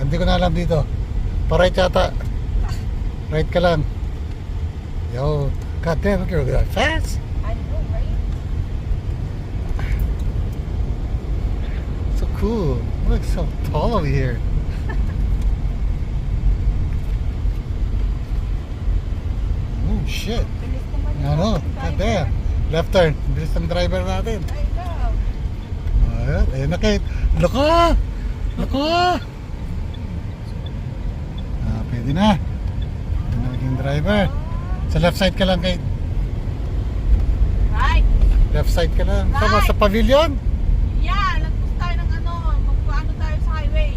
Hindi ko na alam dito. Pa-right yata. Right ka lang. Yo, god damn, look at that fast. I know, right? So cool. Look so tall over here. Oh shit. Bilis naman yung Ano? driver. God damn. Left turn. Bilis ng driver natin. I know. Ayan, ayun na Kate. Loko! Loko! Pwede na. Ito na naging driver. Sa left side ka lang Kate. Right. Left side ka lang. Sa, Right. sa pavilion? Yeah, lagpos tayo ng ano, magpaano tayo sa highway.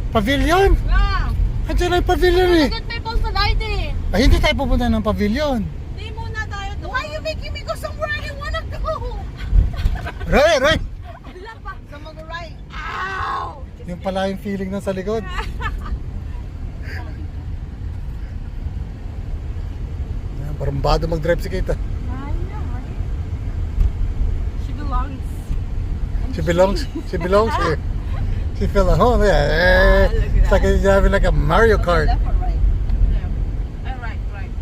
Pavilion? Yeah. Andiyan na yung pavilion eh. Agad may post na light eh. Ay, hindi tayo pupunta ng pavilion. Hindi muna tayo doon. Why are you making me go somewhere I didn't wanna go? Right, right. Wala pa. Sa mga right. Ow! Yung pala yung feeling na sa likod. Ayan, barambado mag-drive si Kate ah. I know, right? She belongs. She belongs here. She feel at home. Yeah. look at It's like that. she's having like a Mario Kart. Left or right? Left. Right, right.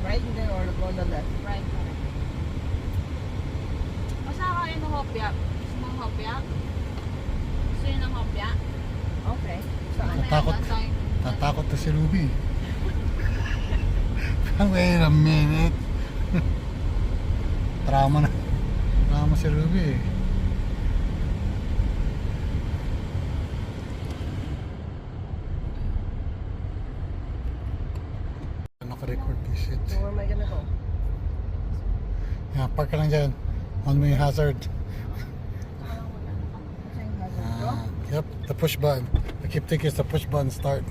Right then or go on the left? Right. Masa kayo ng hopya? Gusto mo ng hopya? Gusto yun ng hopya? Okay. Saan? Tatakot. Tatakot na si Ruby. Wait a minute. Trauma na. Trauma si Ruby eh. Naka-record this shit. So where am I gonna go? Yeah, park ka lang dyan. On may hazard. Saying hazard. Yep, the push button. I keep thinking it's the push button start.